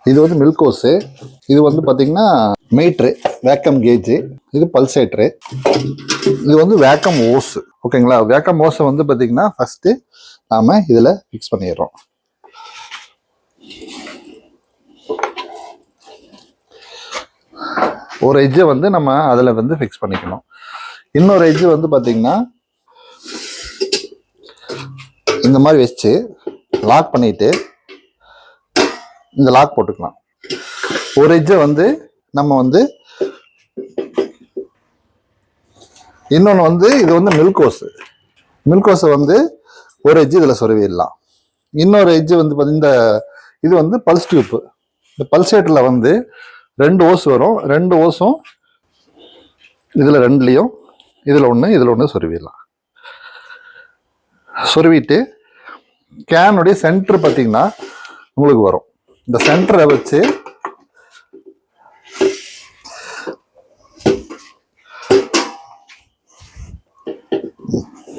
இது வந்து milk hose. இது வந்து பார்த்தீங்கன்னா மீட்ரு, வேக்கம் கேஜு. இது பல்சேட்ரு. இது வந்து வேக்கம் ஓஸு. ஓகேங்களா? வேக்கம் ஓஸை வந்து பார்த்தீங்கன்னா ஃபஸ்ட்டு நாம் இதில் ஃபிக்ஸ் பண்ணிடுறோம். ஒரு எட்ஜை வந்து நம்ம அதில் வந்து ஃபிக்ஸ் பண்ணிக்கணும். இன்னொரு எட்ஜு வந்து பார்த்தீங்கன்னா இந்த மாதிரி வச்சு லாக் பண்ணிட்டு இந்த லாக் போட்டுக்கலாம். ஒரு எட்ஜை வந்து நம்ம வந்து இன்னொன்று வந்து இது வந்து மில்க் ஹோஸு. மில்க் ஹோஸை வந்து ஒரு எட்ஜு இதில் சொருவிடலாம். இன்னொரு எட்ஜு வந்து இந்த இது வந்து பல்ஸ் டியூப்பு. இந்த பல்சேட்டில் வந்து 2 ஓஸ் வரும். 2 ஓஸும் இதில் 2லேயும் இதில் ஒன்று சொருவிடலாம். சொருவிட்டு கேனுடைய சென்டர் பார்த்தீங்கன்னா உங்களுக்கு வரும். இந்த சென்டரை வச்சு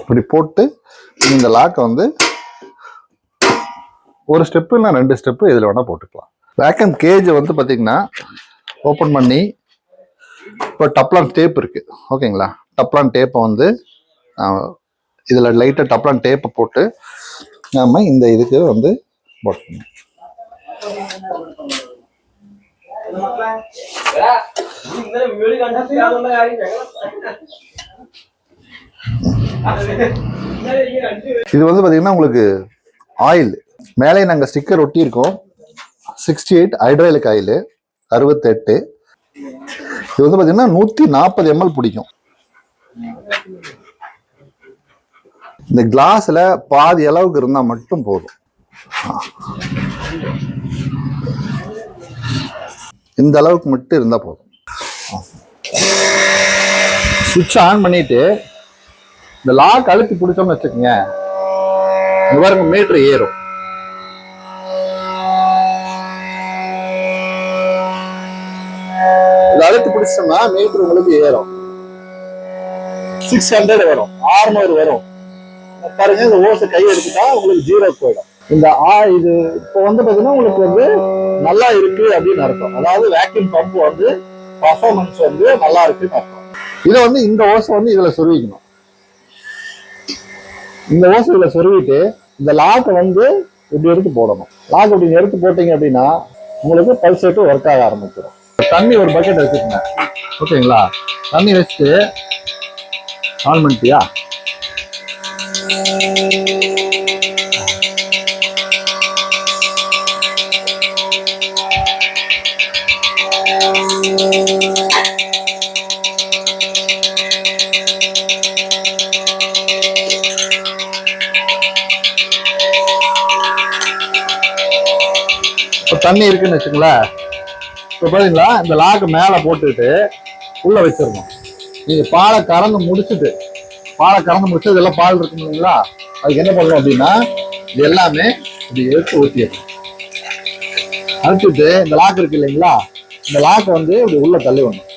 இப்படி போட்டு இந்த லாக்கை வந்து ஒரு ஸ்டெப்பு இல்லை 2 ஸ்டெப்பு இதில் வேணால் போட்டுக்கலாம். வேக்கம் கேஜை வந்து பார்த்தீங்கன்னா ஓப்பன் பண்ணி இப்போ டப்லான் டேப் இருக்குது. ஓகேங்களா? டப்லான் டேப்பை வந்து இதில் லைட்டாக டப்லான் டேப்பை போட்டு நாம் இந்த இதுக்கு வந்து போட்டணும். இது வந்து பார்த்தீங்கன்னா உங்களுக்கு ஆயில் மேலே நாங்கள் ஸ்டிக்கர் ஒட்டி இருக்கோம். 68 ஹைட்ராலிக் ஆயில் 68. இது வந்து பார்த்தீங்கன்னா 140 ml பிடிக்கும். இந்த கிளாஸில் பாதி அளவுக்கு இருந்தால் மட்டும் போதும். இந்த அளவுக்கு மட்டும் இருந்தால் போதும். சுவிட்ச் ஆன் பண்ணிட்டு இந்த லாக் அழுத்தி பிடிச்சோம்னு வச்சுக்கோங்க, இந்த பாருங்க மீட்டர் ஏறும். இதை அழுத்தி பிடிச்சோம்னா மீட்டர் உங்களுக்கு ஏறும். 600 வரும், 600 வரும். பாருங்க, இந்த ஓசை கை எடுத்துட்டா உங்களுக்கு 0 போயிடும். இந்த இது இப்போ வந்து பாத்தீங்கன்னா உங்களுக்கு வந்து நல்லா இருக்கு அப்படின்னு அர்த்தம். அதாவது வேக்யூம் பம்ப் வந்து பர்ஃபார்மன்ஸ் வந்து நல்லா இருக்குன்னு அர்த்தம். இதை வந்து இந்த ஓசை வந்து இதுல சொருவிக்கணும். இந்த ஓசை இதுல சொருவிட்டு இந்த லாக்கை வந்து இப்படி எடுத்து போடணும். லாக் இப்படி எடுத்து போட்டீங்க அப்படின்னா உங்களுக்கு பல்சேட்டு ஒர்க் ஆக ஆரம்பிச்சிடும். தண்ணி ஒரு பக்கெட் வச்சுக்கோங்க. ஓகேங்களா? தண்ணி வச்சுட்டு ஆன் பண்ணிட்டியா? இப்போ தண்ணி இருக்குன்னு வச்சுங்களேன். இப்போ பார்த்தீங்களா, இந்த லாக்கு மேலே போட்டுட்டு உள்ளே வச்சிடணும். நீங்கள் பாலை கறந்து முடிச்சுட்டு இதெல்லாம் பால் இருக்கும் இல்லைங்களா, அதுக்கு என்ன பண்ணணும் அப்படின்னா இது எல்லாமே இப்படி எடுத்து ஊற்றிடணும். அனுப்பிச்சுட்டு இந்த லாக் இருக்கு இல்லைங்களா, இந்த லாக்கை வந்து இப்படி உள்ள தள்ளி விடணும்.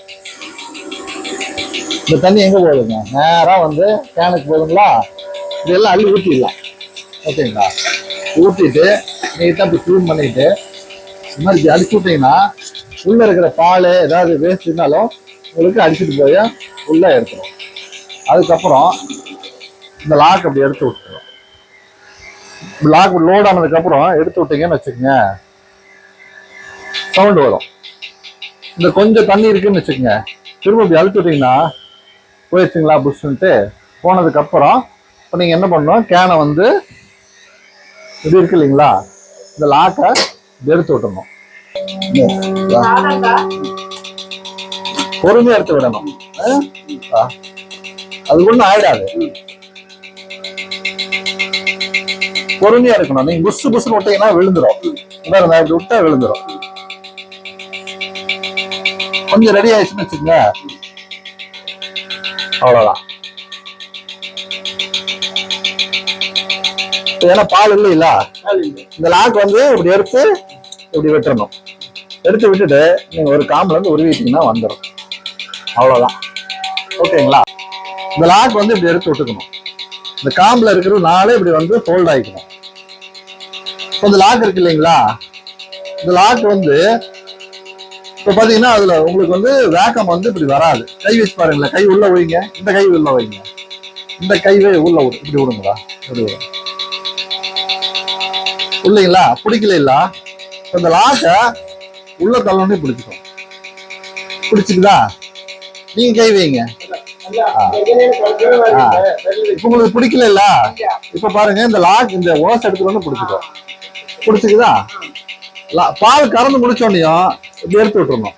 இந்த தண்ணி எங்கே போகுதுங்க? நேராக வந்து கேனுக்கு போகுதுங்களா, இதெல்லாம் அள்ளி ஊற்றிடலாம். ஓகேங்களா? ஊற்றிட்டு நீட்டாக இப்படி க்ளீன் பண்ணிட்டு இந்த மாதிரி அடிச்சு விட்டீங்கன்னா உள்ள இருக்கிற பால் ஏதாவது வேஸ்ட் இருந்தாலும் உங்களுக்கு அடிச்சுட்டு போய் உள்ள எடுத்துரும். அதுக்கப்புறம் இந்த லாக் அப்படி எடுத்து விட்டுரும். லாக் லோட் ஆனதுக்கப்புறம் எடுத்து விட்டீங்கன்னு வச்சுக்கோங்க, சவுண்டு வரும். இந்த கொஞ்சம் தண்ணி இருக்குன்னு வச்சுக்கோங்க, திரும்ப இப்படி அழுத்தி விட்டீங்கன்னா போயிடுச்சுங்களா புஷ்ன்ட்டு போனதுக்கப்புறம் இப்போ நீங்கள் என்ன பண்ணணும், கேனை வந்து இது இருக்கு இல்லைங்களா, இந்த லாக்கை எடுத்து விட்டணும். பொறுமையா எடுத்து விடணும். அது ஒண்ணும் ஆயிடாது. பொறுமையா இருக்கணும். நீங்க புஷ் புஷ்னு விட்டீங்கன்னா விழுந்துரும். இப்படி விட்டா விழுந்துரும். கொஞ்சம் ரெடி ஆயிடுச்சுன்னு வச்சுக்கோங்க, அவ்வளவுதான். ஏன்னா பால் இல்ல, இந்த லாக் வந்து இப்படி எடுத்து இப்படி விட்டுறணும். எடுத்து விட்டுட்டு நீங்க ஒரு காம்புல இருந்து உருவிட்டீங்கன்னா வந்துடும். அவ்வளவுதான். ஓகேங்களா? இந்த லாக் வந்து இப்படி எடுத்து விட்டுக்கணும். இந்த காம்புல இருக்கிற 4 இப்படி வந்து ஃபோல்ட் ஆகிக்கணும். இந்த லாக் இருக்கு இல்லைங்களா, இந்த லாக் வந்து இப்ப பாத்தீங்கன்னா அதுல உங்களுக்கு வந்து வேக்கம் வந்து இப்படி வராது. கை வச்சு பாருங்களேன், கை உள்ள வைங்க, இந்த கை உள்ள வைங்க, இந்த கைவே உள்ள விடு, இப்படி விடுங்களா, இப்படி விடுங்க இல்லைங்களா, பிடிக்கல. இந்த லாக்க உள்ள தள்ளனே பிடிச்சிக்கும். பிடிச்சிக்குதா? நீங்க கை வைங்க. இப்ப உங்களுக்கு பிடிக்கல, இப்ப பாருங்க இந்த லாக் இந்த ஓஸ் எடுத்துட்டு பிடிச்சிக்கும். பிடிச்சிக்குதா? பால் கறந்து முடிச்சோன்னையும் இப்படி எடுத்து விட்டுறணும்.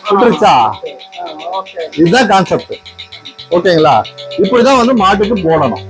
விட்டுருச்சா? இதுதான் கான்செப்ட். ஓகேங்களா? இப்படிதான் வந்து மாட்டுக்கு போடணும்.